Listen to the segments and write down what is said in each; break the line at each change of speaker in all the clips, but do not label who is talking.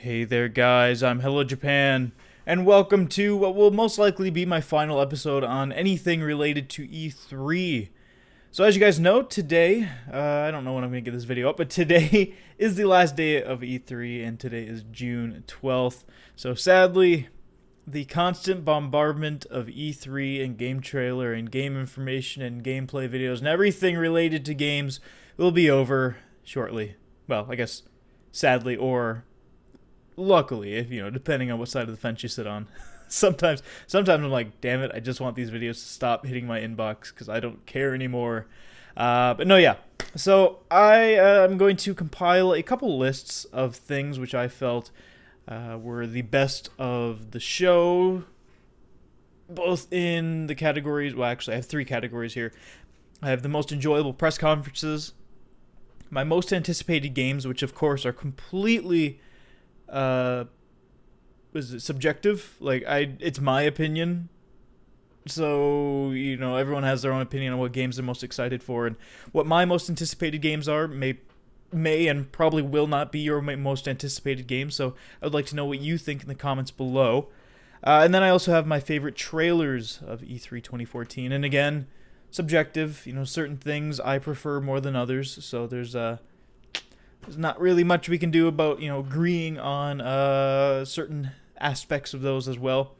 Hey there, guys. I'm Hello Japan, and welcome to what will most likely be my final episode on anything related to E3. So, as you guys know, today, I don't know when I'm going to get this video up, but today is the last day of E3, and today is June 12th. So, sadly, the constant bombardment of E3 and game trailer and game information and gameplay videos and everything related to games will be over shortly. Well, I guess sadly or luckily, if depending on what side of the fence you sit on. Sometimes I'm like, damn it, I just want these videos to stop hitting my inbox because I don't care anymore. But no, yeah. So I am going to compile a couple lists of things which I felt were the best of the show, both in the categories. Well, actually, I have three categories here. I have the most enjoyable press conferences, my most anticipated games, which of course are completely is it subjective? It's my opinion. So, everyone has their own opinion on what games they're most excited for, and what my most anticipated games are may and probably will not be your most anticipated games. So, I'd like to know what you think in the comments below. And then I also have my favorite trailers of E3 2014, and again, subjective. Certain things I prefer more than others. So there's not really much we can do about, agreeing on certain aspects of those as well.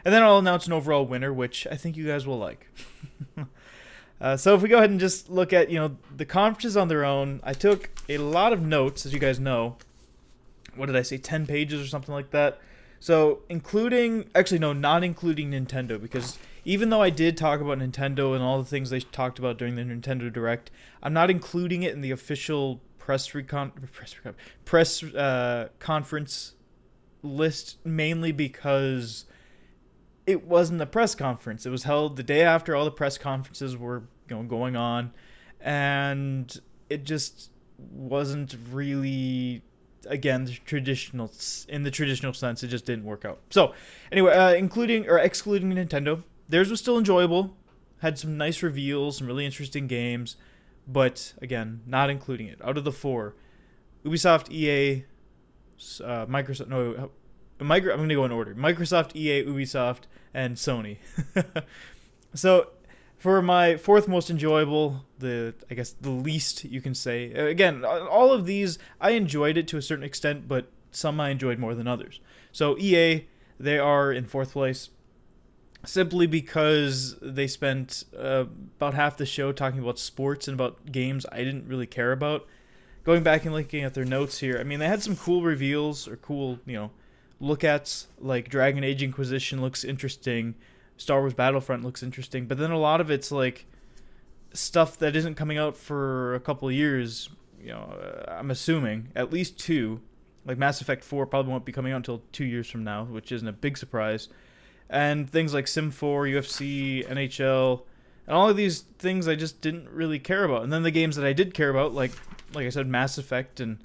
And then I'll announce an overall winner, which I think you guys will like. So if we go ahead and just look at, the conferences on their own, I took a lot of notes, as you guys know. What did I say, 10 pages or something like that? So not including Nintendo, because even though I did talk about Nintendo and all the things they talked about during the Nintendo Direct, I'm not including it in the official press conference list, mainly because it wasn't a press conference. It was held the day after all the press conferences were going on, and it just wasn't really, again, in the traditional sense. It just didn't work out. So anyway, including or excluding Nintendo, theirs was still enjoyable, had some nice reveals, some really interesting games. But again, not including it. Out of the four, Ubisoft, EA, Microsoft. No, I'm going to go in order. Microsoft, EA, Ubisoft, and Sony. So, for my fourth most enjoyable, the least you can say. Again, all of these I enjoyed it to a certain extent, but some I enjoyed more than others. So EA, they are in fourth place, simply because they spent about half the show talking about sports and about games I didn't really care about. Going back and looking at their notes here, I mean, they had some cool reveals or cool, look-ats, like Dragon Age Inquisition looks interesting, Star Wars Battlefront looks interesting, but then a lot of it's like stuff that isn't coming out for a couple of years. I'm assuming at least two. Like Mass Effect 4 probably won't be coming out until 2 years from now, which isn't a big surprise. And things like Sim 4, UFC, NHL, and all of these things I just didn't really care about. And then the games that I did care about, like I said, Mass Effect and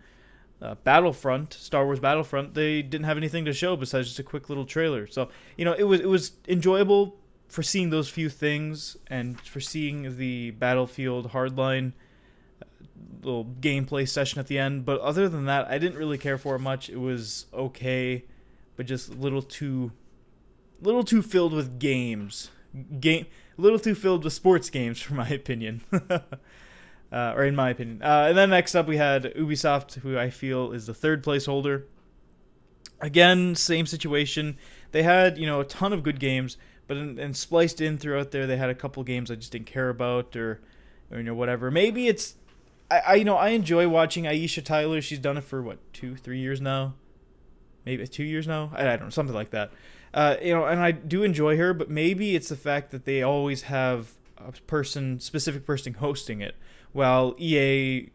Battlefront, Star Wars Battlefront, they didn't have anything to show besides just a quick little trailer. So, it was enjoyable for seeing those few things and for seeing the Battlefield Hardline little gameplay session at the end. But other than that, I didn't really care for it much. It was okay, but just a little too filled with games. A little too filled with sports games, for my opinion. Or in my opinion. And then next up we had Ubisoft, who I feel is the third placeholder. Again, same situation. They had, a ton of good games, but and spliced in throughout there, they had a couple games I just didn't care about, or whatever. Maybe it's, I enjoy watching Aisha Tyler. She's done it for, 2-3 years now? Maybe 2 years now? I don't know, something like that. And I do enjoy her, but maybe it's the fact that they always have a specific person hosting it, while EA,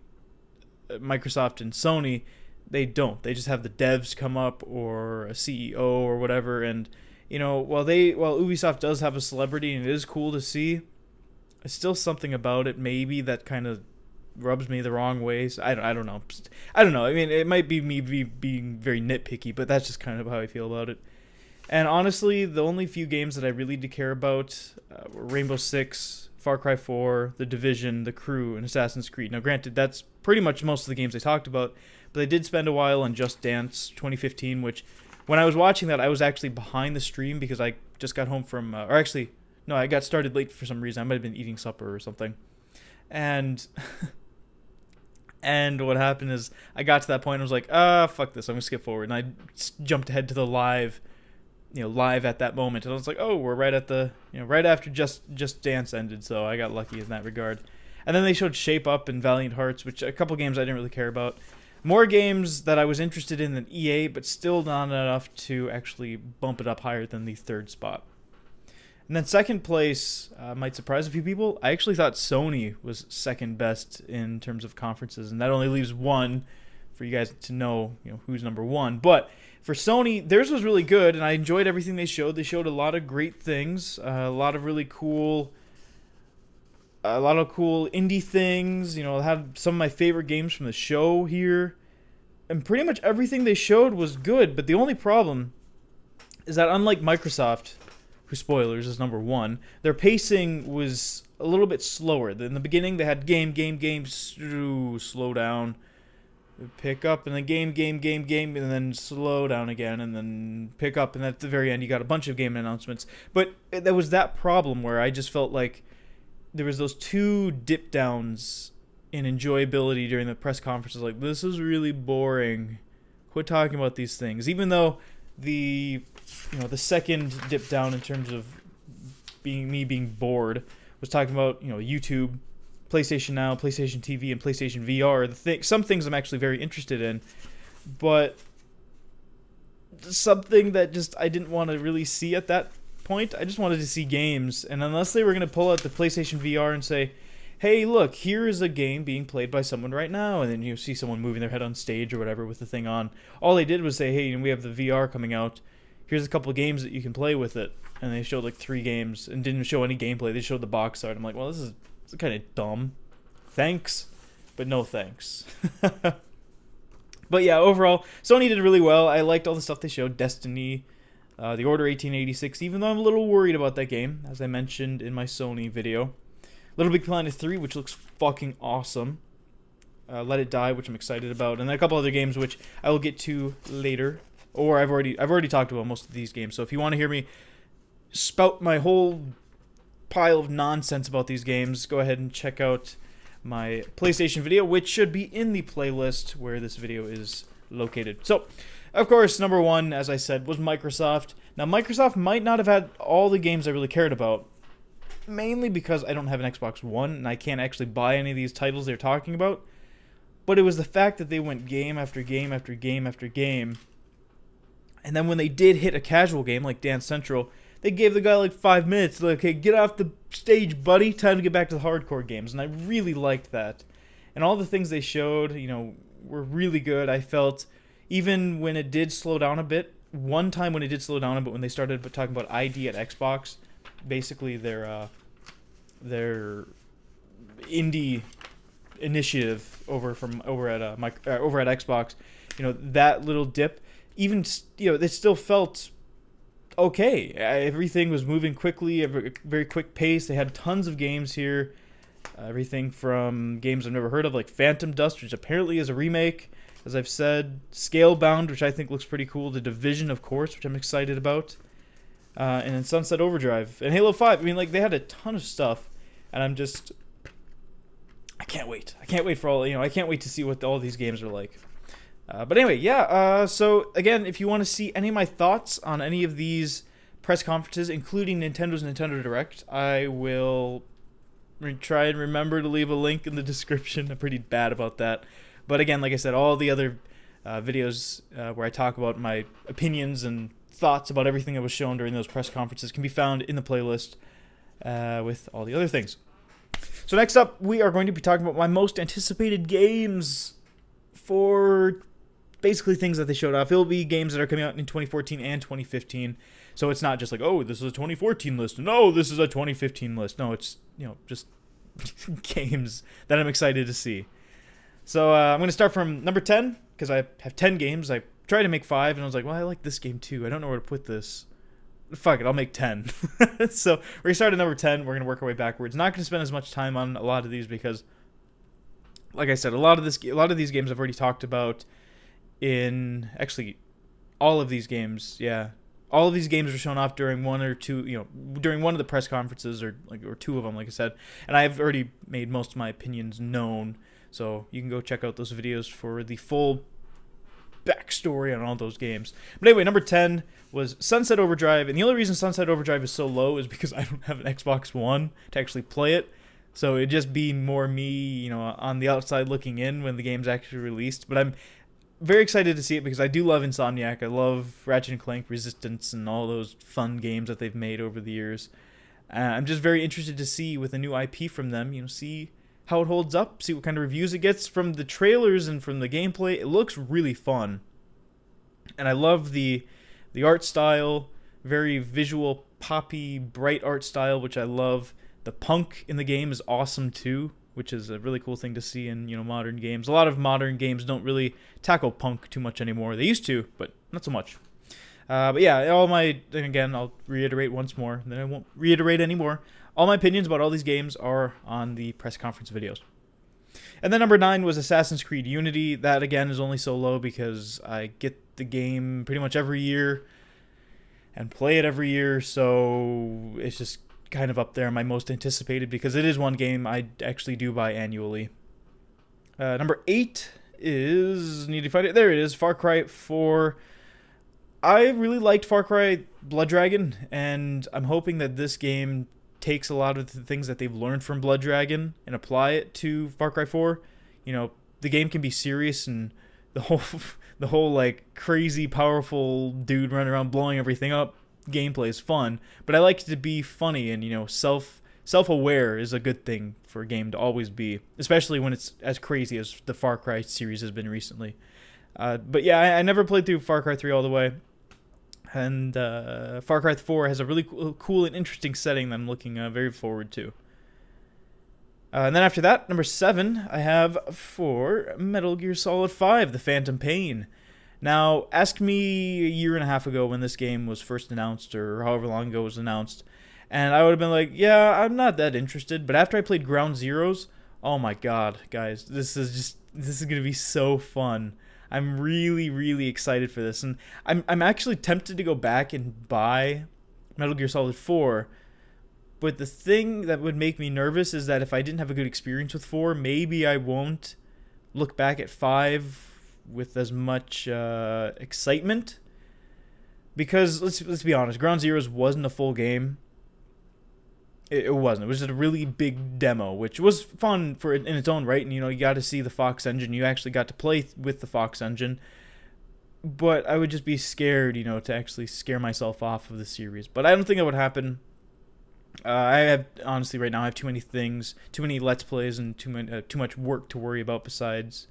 Microsoft, and Sony, they don't. They just have the devs come up or a CEO or whatever, and while Ubisoft does have a celebrity and it is cool to see, it's still something about it maybe that kind of rubs me the wrong way. So I don't know. I don't know. I mean, it might be me being very nitpicky, but that's just kind of how I feel about it. And honestly, the only few games that I really did care about were Rainbow Six, Far Cry 4, The Division, The Crew, and Assassin's Creed. Now, granted, that's pretty much most of the games I talked about, But they did spend a while on Just Dance 2015, which when I was watching that, I was actually behind the stream because I just got home from, or actually, no, I got started late for some reason. I might have been eating supper or something. And and what happened is I got to that point and I was like, fuck this, I'm going to skip forward. And I jumped ahead to the live at that moment. And I was like, oh, we're right at the, right after Just Dance ended. So I got lucky in that regard. And then they showed Shape Up and Valiant Hearts, which a couple games I didn't really care about. More games that I was interested in than EA, but still not enough to actually bump it up higher than the third spot. And then second place might surprise a few people. I actually thought Sony was second best in terms of conferences, and that only leaves one for you guys to know, who's number one. But for Sony, theirs was really good, and I enjoyed everything they showed. They showed a lot of great things, a lot of cool indie things. I had some of my favorite games from the show here, and pretty much everything they showed was good. But the only problem is that unlike Microsoft, whose spoilers is number one, their pacing was a little bit slower. In the beginning, they had game, slow down, pick up, and then game, and then slow down again, and then pick up, and at the very end, you got a bunch of game announcements. But there was that problem where I just felt like there was those two dip downs in enjoyability during the press conferences. Like, this is really boring. Quit talking about these things. Even though the second dip down in terms of being bored was talking about YouTube, PlayStation Now, PlayStation TV, and PlayStation VR. Some things I'm actually very interested in, but something that just I didn't want to really see at that point. I just wanted to see games, and unless they were going to pull out the PlayStation VR and say, hey, look, here is a game being played by someone right now, and then you see someone moving their head on stage or whatever with the thing on. All they did was say, hey, we have the VR coming out. Here's a couple of games that you can play with it. And they showed like 3 games and didn't show any gameplay. They showed the box art. I'm like, well, this is kind of dumb. Thanks, but no thanks. But yeah, overall, Sony did really well. I liked all the stuff they showed. Destiny, The Order 1886, even though I'm a little worried about that game, as I mentioned in my Sony video. Little Big Planet 3, which looks fucking awesome. Let It Die, which I'm excited about. And then a couple other games, which I will get to later. Or I've already talked about most of these games. So if you want to hear me spout my whole pile of nonsense about these games, go ahead and check out my PlayStation video, which should be in the playlist where this video is located. So, of course, number one, as I said, was Microsoft. Now, Microsoft might not have had all the games I really cared about, mainly because I don't have an Xbox One, and I can't actually buy any of these titles they're talking about. But it was the fact that they went game after game after game after game. And then when they did hit a casual game like Dance Central, they gave the guy like 5 minutes. Like, okay, get off the stage, buddy. Time to get back to the hardcore games. And I really liked that. And all the things they showed, were really good. I felt, even when it did slow down a bit, one time when it did slow down a bit, when they started talking about ID at Xbox, basically their indie initiative over at Xbox, that little dip, even it still felt okay. Everything was moving quickly, a very quick pace. They had tons of games here, everything from games I've never heard of, like Phantom Dust, which apparently is a remake, as I've said, Scalebound, which I think looks pretty cool, The Division, of course, which I'm excited about, and then Sunset Overdrive and Halo 5. I mean, like, they had a ton of stuff, and I can't wait. I can't wait for all, I can't wait to see what all these games are like. But anyway, yeah, so again, if you want to see any of my thoughts on any of these press conferences, including Nintendo's Nintendo Direct, I will try and remember to leave a link in the description. I'm pretty bad about that. But again, like I said, all the other videos where I talk about my opinions and thoughts about everything that was shown during those press conferences can be found in the playlist with all the other things. So next up, we are going to be talking about my most anticipated games for basically things that they showed off. It'll be games that are coming out in 2014 and 2015. So it's not just like, oh, this is a 2014 list. No, this is a 2015 list. No, it's, just games that I'm excited to see. So I'm going to start from number 10, because I have 10 games. I tried to make 5, and I was like, well, I like this game too. I don't know where to put this. Fuck it, I'll make 10. So we're going to start at number 10. We're going to work our way backwards. Not going to spend as much time on a lot of these because, like I said, a lot of these games I've already talked about. in actually all of these games. Yeah, all of these games were shown off during one or two, during one of the press conferences, or two of them, like I said. And I've already made most of my opinions known, so you can go check out those videos for the full backstory on all those games. But anyway, number 10 was Sunset Overdrive, and the only reason Sunset Overdrive is so low is because I don't have an Xbox One to actually play it. So it'd just be more me, on the outside looking in when the game's actually released. But I'm very excited to see it because I do love Insomniac. I love Ratchet & Clank Resistance and all those fun games that they've made over the years. I'm just very interested to see with a new IP from them, see how it holds up, see what kind of reviews it gets. From the trailers and from the gameplay, it looks really fun. And I love the art style, very visual, poppy, bright art style, which I love. The punk in the game is awesome too, which is a really cool thing to see in modern games. A lot of modern games don't really tackle punk too much anymore. They used to, but not so much. But yeah, again, I'll reiterate once more, then I won't reiterate anymore. All my opinions about all these games are on the press conference videos. And then number 9 was Assassin's Creed Unity. That, again, is only so low because I get the game pretty much every year and play it every year, so it's just kind of up there, my most anticipated, because it is one game I actually do buy annually. Number 8 is, need to find it, there it is, Far Cry 4. I really liked Far Cry Blood Dragon, and I'm hoping that this game takes a lot of the things that they've learned from Blood Dragon and apply it to Far Cry 4. The game can be serious, and the whole like crazy powerful dude running around blowing everything up gameplay is fun, but I like it to be funny, and self-aware is a good thing for a game to always be, especially when it's as crazy as the Far Cry series has been recently. But yeah, I never played through Far Cry 3 all the way. And Far Cry 4 has a really cool and interesting setting that I'm looking very forward to. And then after that, number 7, I have for Metal Gear Solid 5, The Phantom Pain. Now, ask me a year and a half ago when this game was first announced, or however long ago it was announced, and I would have been like, yeah, I'm not that interested. But after I played Ground Zeroes, oh my god, guys, this is going to be so fun. I'm really, really excited for this, and I'm actually tempted to go back and buy Metal Gear Solid 4, but the thing that would make me nervous is that if I didn't have a good experience with 4, maybe I won't look back at 5 with as much excitement, because let's be honest, Ground Zeroes wasn't a full game. It wasn't. It was just a really big demo, which was fun in its own right. And, you got to see the Fox engine. You actually got to play with the Fox engine. But I would just be scared, to actually scare myself off of the series. But I don't think that would happen. Honestly, right now, I have too many things, too many Let's Plays, and too much work to worry about besides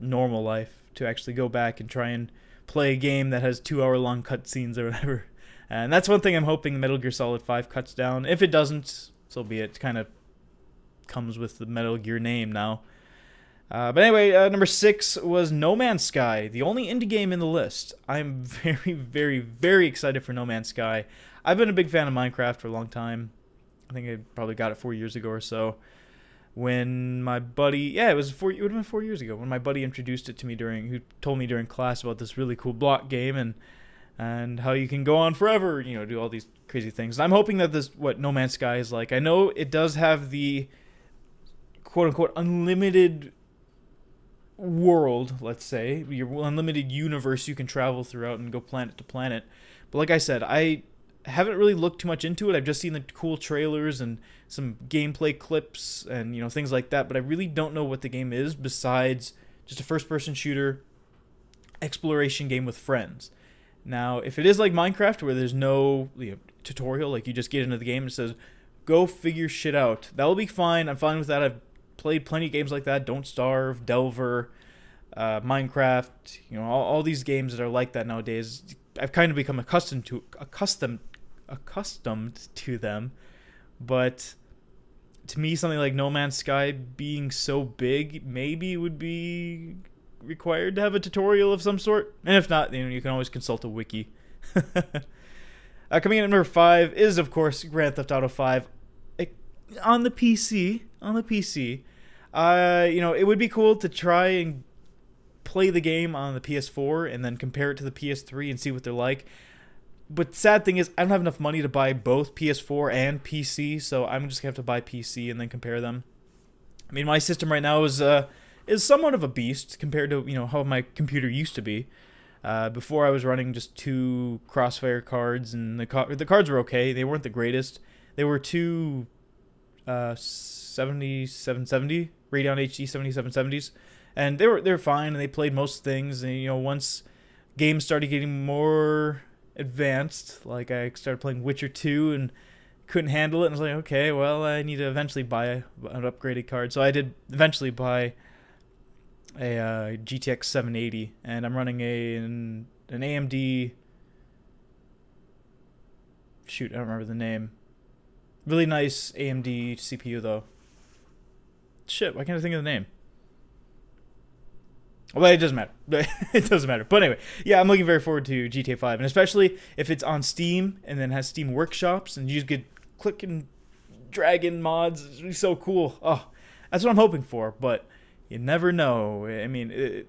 normal life to actually go back and try and play a game that has 2-hour-long cutscenes or whatever. And that's one thing I'm hoping Metal Gear Solid 5 cuts down. If it doesn't, so be it. It kind of comes with the Metal Gear name now. But anyway, number 6 was No Man's Sky, the only indie game in the list. I'm very, very, very excited for No Man's Sky. I've been a big fan of Minecraft for a long time. I think I probably got it 4 years ago or so. When my buddy, it would have been 4 years ago, when my buddy introduced it to me who told me during class about this really cool block game, and how you can go on forever, do all these crazy things. And I'm hoping that what No Man's Sky is like. I know it does have the quote-unquote unlimited world, let's say, your unlimited universe you can travel throughout and go planet to planet. But like I said, I haven't really looked too much into it. I've just seen the cool trailers and some gameplay clips and, things like that. But I really don't know what the game is besides just a first-person shooter exploration game with friends. Now, if it is like Minecraft, where there's no tutorial, like you just get into the game and it says, go figure shit out, that will be fine. I'm fine with that. I've played plenty of games like that. Don't Starve, Delver, Minecraft, all these games that are like that nowadays. I've kind of become accustomed to them. But to me, something like No Man's Sky being so big, maybe would be required to have a tutorial of some sort, and if not, you can always consult a wiki. Coming in at number 5 is, of course, Grand Theft Auto 5 on the PC. It would be cool to try and play the game on the PS4 and then compare it to the PS3 and see what they're like. But sad thing is, I don't have enough money to buy both PS4 and PC, so I'm just gonna have to buy PC and then compare them. I mean, my system right now is somewhat of a beast compared to how my computer used to be. Before I was running just 2 Crossfire cards, and the cards were okay. They weren't the greatest. They were 2 7770 Radeon HD 7770s, and they were fine, and they played most things. And once games started getting more advanced, like I started playing Witcher 2 and couldn't handle it, and I was like, okay, well, I need to eventually buy an upgraded card. So I did eventually buy a GTX 780, and I'm running an AMD. Shoot, I don't remember the name. Really nice AMD CPU though. Shit, why can't I think of the name? Well, it doesn't matter. It doesn't matter. But anyway, yeah, I'm looking very forward to GTA 5, and especially if it's on Steam and then has Steam workshops, and you just get click and drag in mods. It's really so cool. Oh, that's what I'm hoping for. But you never know. I mean,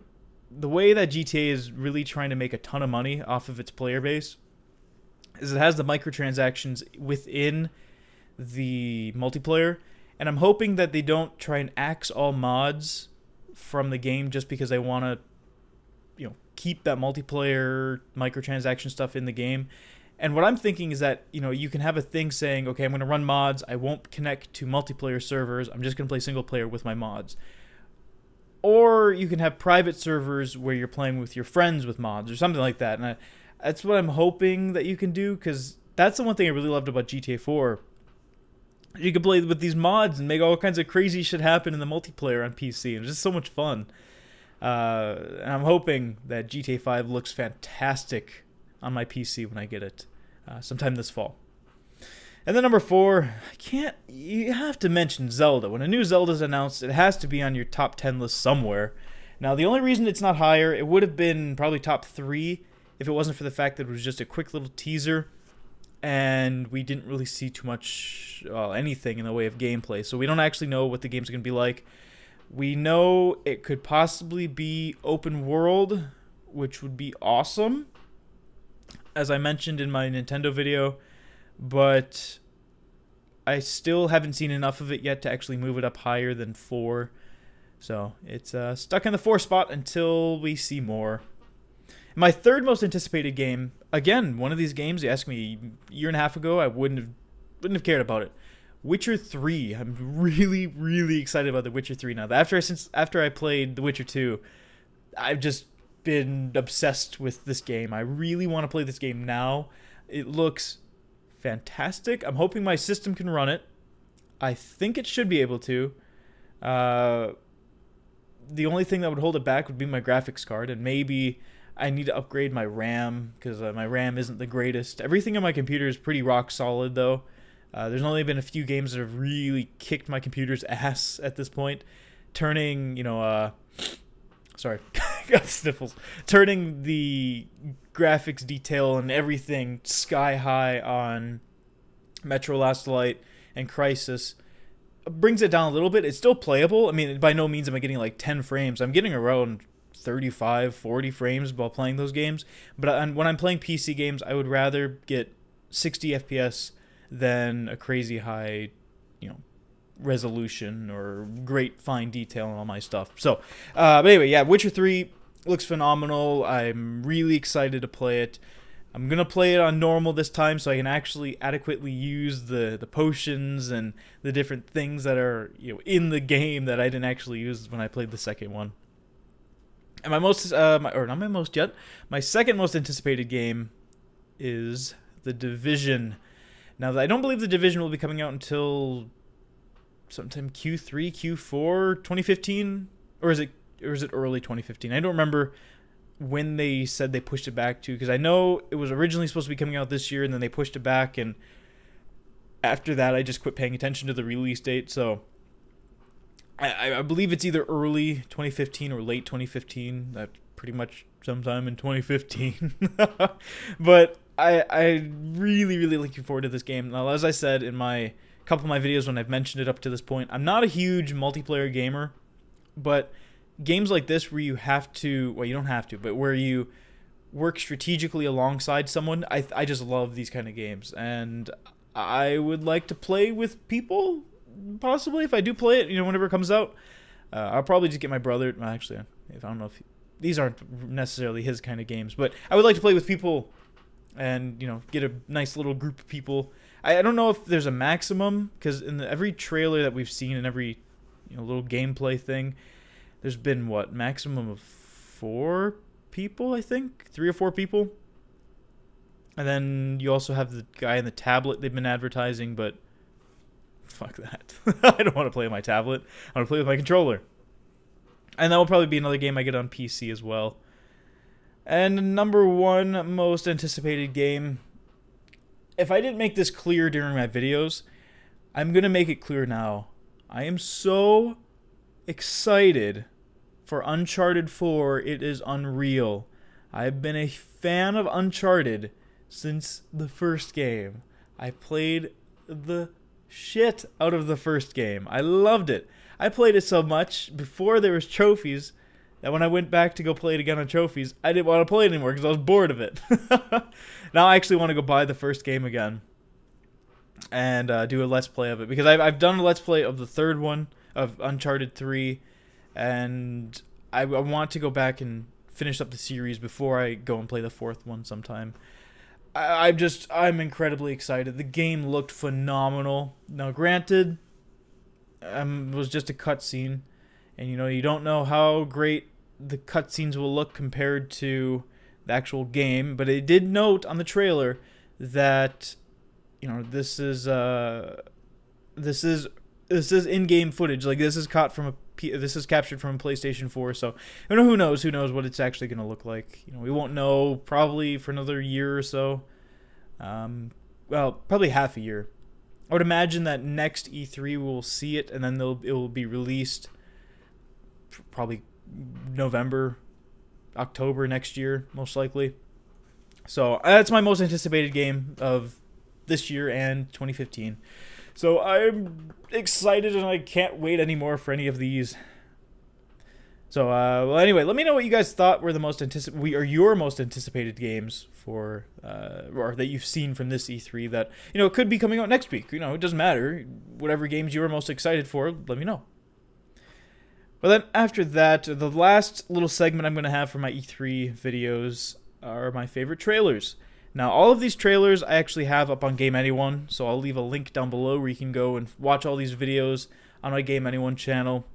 the way that GTA is really trying to make a ton of money off of its player base is it has the microtransactions within the multiplayer, and I'm hoping that they don't try and axe all mods from the game just because they want to keep that multiplayer microtransaction stuff in the game. And what I'm thinking is that you can have a thing saying, okay, I'm going to run mods, I won't connect to multiplayer servers, I'm just going to play single player with my mods. Or you can have private servers where you're playing with your friends with mods or something like that. And that's what I'm hoping that you can do, because that's the one thing I really loved about GTA 4. You can play with these mods and make all kinds of crazy shit happen in the multiplayer on PC. It's just so much fun. And I'm hoping that GTA 5 looks fantastic on my PC when I get it sometime this fall. And then number 4, you have to mention Zelda. When a new Zelda is announced, it has to be on your top 10 list somewhere. Now, the only reason it's not higher, it would have been probably top 3 if it wasn't for the fact that it was just a quick little teaser, and we didn't really see too much, anything in the way of gameplay. So we don't actually know what the game's going to be like. We know it could possibly be open world, which would be awesome, as I mentioned in my Nintendo video, but I still haven't seen enough of it yet to actually move it up higher than 4. So it's stuck in the 4 spot until we see more. My third most anticipated game, again, one of these games you asked me a year and a half ago, I wouldn't have cared about it. Witcher 3. I'm really, really excited about The Witcher 3 now. After I played The Witcher 2, I've just been obsessed with this game. I really want to play this game now. It looks fantastic. I'm hoping my system can run it. I think it should be able to. The only thing that would hold it back would be my graphics card, and maybe I need to upgrade my RAM, because my RAM isn't the greatest. Everything on my computer is pretty rock solid, though. There's only been a few games that have really kicked my computer's ass at this point. Turning, sorry, got sniffles. Turning the graphics detail and everything sky high on Metro Last Light and Crysis brings it down a little bit. It's still playable. I mean, by no means am I getting like 10 frames. I'm getting around 35, 40 frames while playing those games. But when I'm playing PC games, I would rather get 60 FPS than a crazy high, resolution or great fine detail on all my stuff. So, but anyway, yeah, Witcher 3 looks phenomenal. I'm really excited to play it. I'm going to play it on normal this time so I can actually adequately use the potions and the different things that are in the game that I didn't actually use when I played the second one. And my second most anticipated game is The Division. Now, I don't believe The Division will be coming out until sometime Q3, Q4, 2015, or is it early 2015? I don't remember when they said they pushed it back to, because I know it was originally supposed to be coming out this year, and then they pushed it back, and after that, I just quit paying attention to the release date. So I believe it's either early 2015 or late 2015. That's pretty much sometime in 2015. But I really, really looking forward to this game. Now, as I said in my couple of my videos when I've mentioned it up to this point, I'm not a huge multiplayer gamer, but games like this where you have to, well, you don't have to, but where you work strategically alongside someone, I just love these kind of games. And I would like to play with people, possibly, if I do play it, whenever it comes out. I'll probably just get my brother. Well, actually, if I don't know if these aren't necessarily his kind of games, but I would like to play with people and get a nice little group of people. I don't know if there's a maximum, because in every trailer that we've seen and every little gameplay thing, there's been what, maximum of 4 people, I think, 3 or 4 people. And then you also have the guy in the tablet they've been advertising, but fuck that. I don't want to play on my tablet. I want to play with my controller. And that will probably be another game I get on PC as well. And number 1 most anticipated game. If I didn't make this clear during my videos, I'm going to make it clear now. I am so excited for Uncharted 4. It is unreal. I've been a fan of Uncharted since the first game. I played the shit out of the first game. I loved it. I played it so much before there was trophies that when I went back to go play it again on trophies, I didn't want to play it anymore because I was bored of it. Now I actually want to go buy the first game again and do a Let's Play of it, because I've done a Let's Play of the third one, of Uncharted 3, and I want to go back and finish up the series before I go and play the fourth one sometime. I'm incredibly excited. The game looked phenomenal. Now, granted, it was just a cutscene, and you don't know how great the cutscenes will look compared to the actual game, but it did note on the trailer that this is in-game footage. Like, this is captured from a PlayStation 4, so who knows what it's actually going to look like. We won't know probably for another year or so. Well, probably half a year. I would imagine that next E3 we'll see it, and then it will be released probably November, October next year, most likely. So that's my most anticipated game of this year and 2015. So I'm excited, and I can't wait anymore for any of these. So, well, anyway, let me know what you guys thought were your most anticipated games for, or that you've seen from this E3 that, it could be coming out next week. It doesn't matter. Whatever games you were most excited for, let me know. But then after that, the last little segment I'm going to have for my E3 videos are my favorite trailers. Now, all of these trailers I actually have up on Game Anyone, so I'll leave a link down below where you can go and watch all these videos on my Game Anyone channel.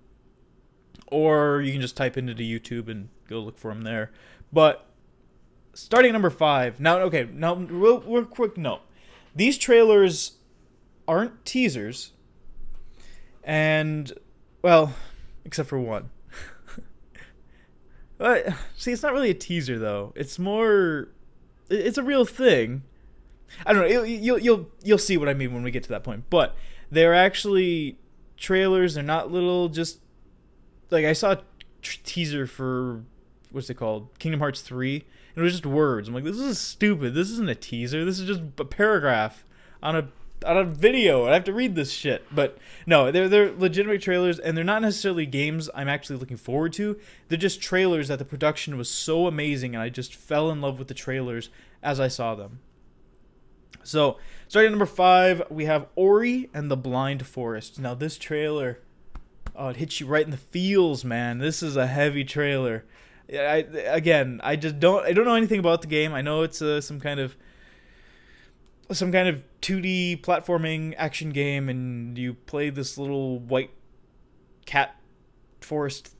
Or you can just type into the YouTube and go look for them there. But starting at number 5. Now, real quick note. These trailers aren't teasers. And, well, except for one. But, see, it's not really a teaser, though. It's more... It's a real thing. I don't know. You'll see what I mean when we get to that point. But they're actually trailers. They're not little just... Like, I saw a teaser for... What's it called? Kingdom Hearts 3. And it was just words. I'm like, this is stupid. This isn't a teaser. This is just a paragraph on a video. I have to read this shit. But no, they're legitimate trailers, and they're not necessarily games I'm actually looking forward to. They're just trailers that the production was so amazing, and I just fell in love with the trailers as I saw them. So, starting at number 5, we have Ori and the Blind Forest. Now, this trailer, it hits you right in the feels, man. This is a heavy trailer. I don't know anything about the game. I know it's some kind of 2D platforming action game, and you play this little white cat forest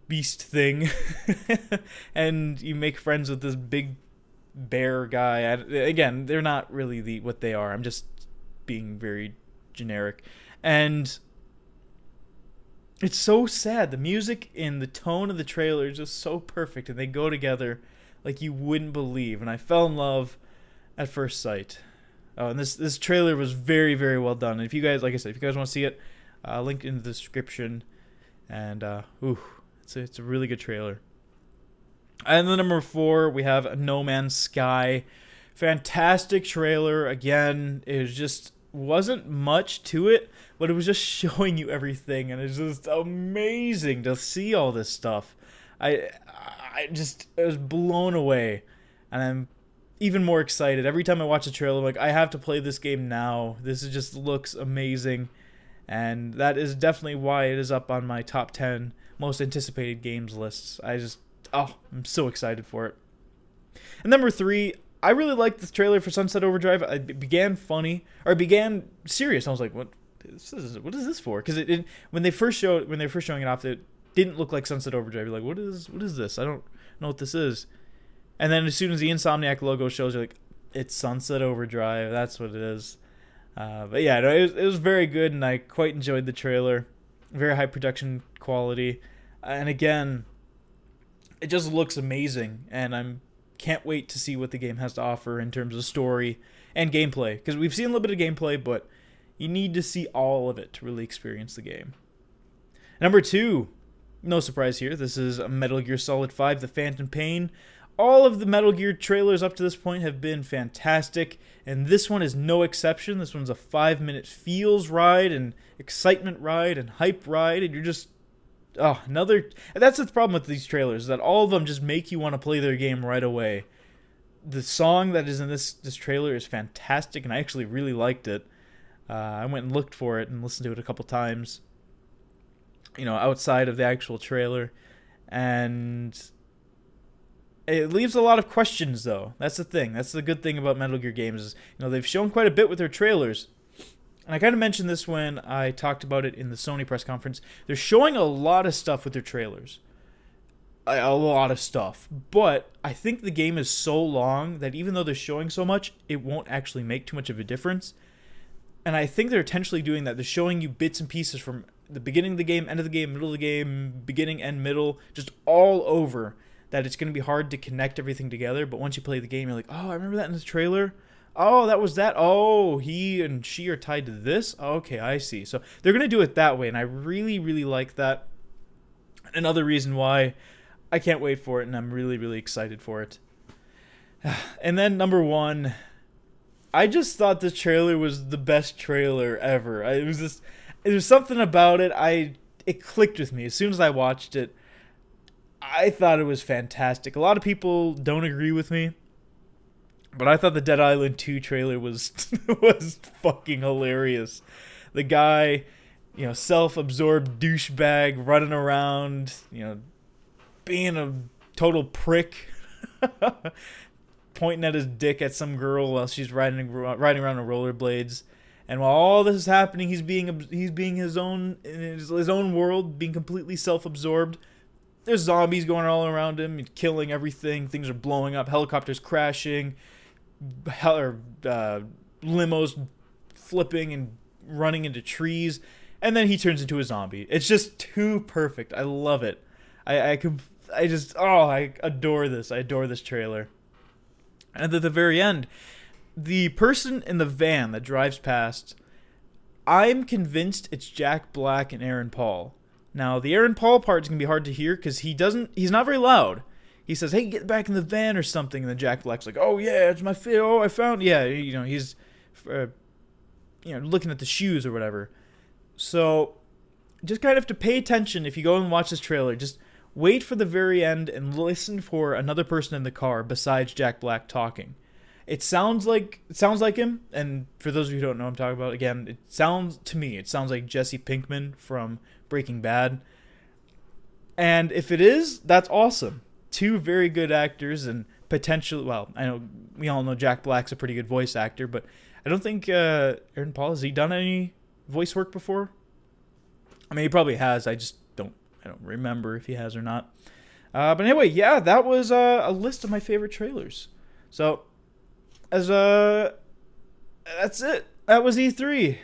beast thing, and you make friends with this big bear guy. Again, they're not really what they are. I'm just being very generic, and it's so sad. The music and the tone of the trailer is just so perfect, and they go together like you wouldn't believe. And I fell in love at first sight. Oh, and this trailer was very, very well done. And if you guys, like I said, if you guys want to see it, link in the description. And it's a really good trailer. And then number 4, we have No Man's Sky. Fantastic trailer. Again, it was just wasn't much to it, but it was just showing you everything, and it's just amazing to see all this stuff. I was blown away, and I'm even more excited every time I watch a trailer. I'm like, I have to play this game now. This just looks amazing, and that is definitely why it is up on my top 10 most anticipated games lists. I'm so excited for it. And number 3, I really liked this trailer for Sunset Overdrive. It began funny, or it began serious. I was like, what is this for? Because when they first showing it off, it didn't look like Sunset Overdrive. You're like, what is this? I don't know what this is. And then as soon as the Insomniac logo shows, you're like, it's Sunset Overdrive. That's what it is. But yeah, it was very good, and I quite enjoyed the trailer. Very high production quality, and again, it just looks amazing, and can't wait to see what the game has to offer in terms of story and gameplay. Because we've seen a little bit of gameplay, but you need to see all of it to really experience the game. Number 2, no surprise here. This is Metal Gear Solid 5: The Phantom Pain. All of the Metal Gear trailers up to this point have been fantastic, and this one is no exception. This one's a 5-minute feels ride and excitement ride and hype ride, and you're just that's the problem with these trailers, that all of them just make you want to play their game right away. The song that is in this trailer is fantastic, and I actually really liked it. I went and looked for it and listened to it a couple times, outside of the actual trailer, and it leaves a lot of questions, though. That's the thing. That's the good thing about Metal Gear games is, they've shown quite a bit with their trailers. And I kind of mentioned this when I talked about it in the Sony press conference. They're showing a lot of stuff with their trailers. A lot of stuff. But I think the game is so long that even though they're showing so much, it won't actually make too much of a difference. And I think they're intentionally doing that. They're showing you bits and pieces from the beginning of the game, end of the game, middle of the game, beginning and middle, just all over, that it's going to be hard to connect everything together. But once you play the game, you're like, oh, I remember that in the trailer. Oh, that was that. Oh, he and she are tied to this. Okay, I see. So they're going to do it that way, and I really, really like that. Another reason why I can't wait for it, and I'm really, really excited for it. And then number 1, I just thought this trailer was the best trailer ever. There's something about it. It clicked with me as soon as I watched it. I thought it was fantastic. A lot of people don't agree with me, but I thought the Dead Island 2 trailer was fucking hilarious. The guy, self-absorbed douchebag running around, being a total prick, pointing at his dick at some girl while she's riding around on rollerblades. And while all this is happening, he's being his own in his own world, being completely self-absorbed. There's zombies going all around him, killing everything. Things are blowing up. Helicopters crashing. Limos flipping and running into trees. And then he turns into a zombie. It's just too perfect. I love it. I adore this. I adore this trailer. And at the very end, the person in the van that drives past, I'm convinced it's Jack Black and Aaron Paul. Now, the Aaron Paul part is going to be hard to hear because he's not very loud. He says, hey, get back in the van or something. And then Jack Black's like, oh, yeah, it's my fit. Oh, I found, yeah, he's, looking at the shoes or whatever. So just kind of have to pay attention if you go and watch this trailer. Just wait for the very end and listen for another person in the car besides Jack Black talking. It sounds like him, and for those of you who don't know what I'm talking about, again, it sounds like Jesse Pinkman from Breaking Bad. And if it is, that's awesome. 2 very good actors, and potentially, well, I know we all know Jack Black's a pretty good voice actor, but I don't think Aaron Paul, has he done any voice work before? I mean, he probably has. I don't remember if he has or not. But anyway, yeah, that was a list of my favorite trailers. So that's it. That was E3.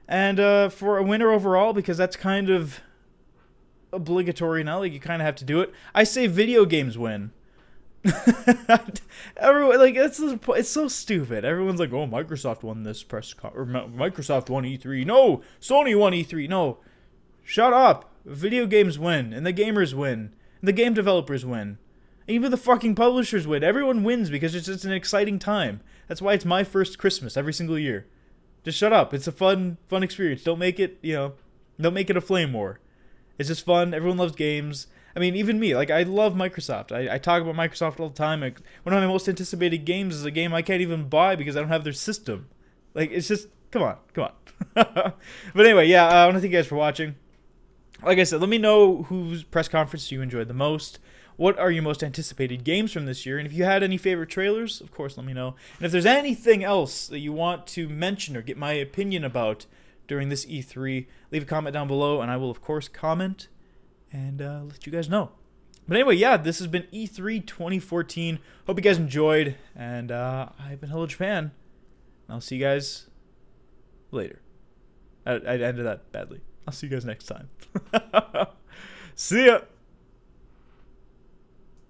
And for a winner overall, because that's kind of obligatory now, like you kind of have to do it, I say video games win. Everyone, it's so stupid. Everyone's like, oh, Microsoft won this or Microsoft won E3. No, Sony won E3. No, shut up. Video games win, and the gamers win, and the game developers win. Even the fucking publishers win. Everyone wins because it's just an exciting time. That's why it's my first Christmas every single year. Just shut up. It's a fun experience. Don't make it, don't make it a flame war. It's just fun. Everyone loves games. I mean, even me. Like, I love Microsoft. I talk about Microsoft all the time. Like, one of my most anticipated games is a game I can't even buy because I don't have their system. Like, it's just, come on. But anyway, yeah, I want to thank you guys for watching. Like I said, let me know whose press conference you enjoyed the most. What are your most anticipated games from this year? And if you had any favorite trailers, of course, let me know. And if there's anything else that you want to mention or get my opinion about during this E3, leave a comment down below, and I will, of course, comment and let you guys know. But anyway, yeah, this has been E3 2014. Hope you guys enjoyed, and I've been Hello Japan. I'll see you guys later. I ended that badly. I'll see you guys next time. See ya!